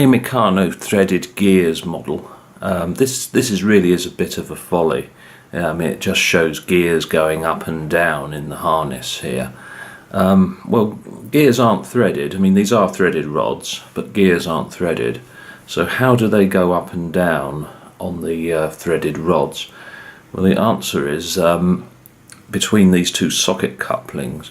a Meccano threaded gears model. This really is a bit of a folly. It just shows gears going up and down in the harness here. Well, gears aren't threaded. I mean, these are threaded rods, but gears aren't threaded. So how do they go up and down on the threaded rods? Well, the answer is between these two socket couplings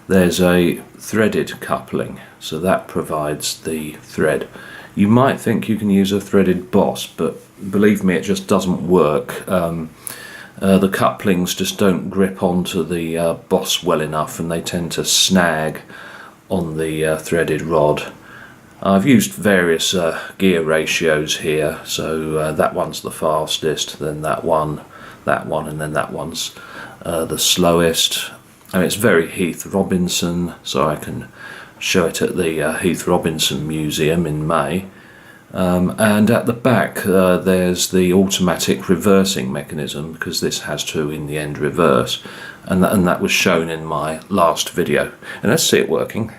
there's a threaded coupling, so that provides the thread. You might think you can use a threaded boss, but believe me, it just doesn't work. The couplings just don't grip onto the boss well enough, and they tend to snag on the threaded rod. I've used various gear ratios here, so that one's the fastest, then that one, and then that one's the slowest. And it's very Heath Robinson, so I can show it at the Heath Robinson Museum in May. And at the back there's the automatic reversing mechanism, because this has to in the end reverse, and that was shown in my last video. And let's see it working.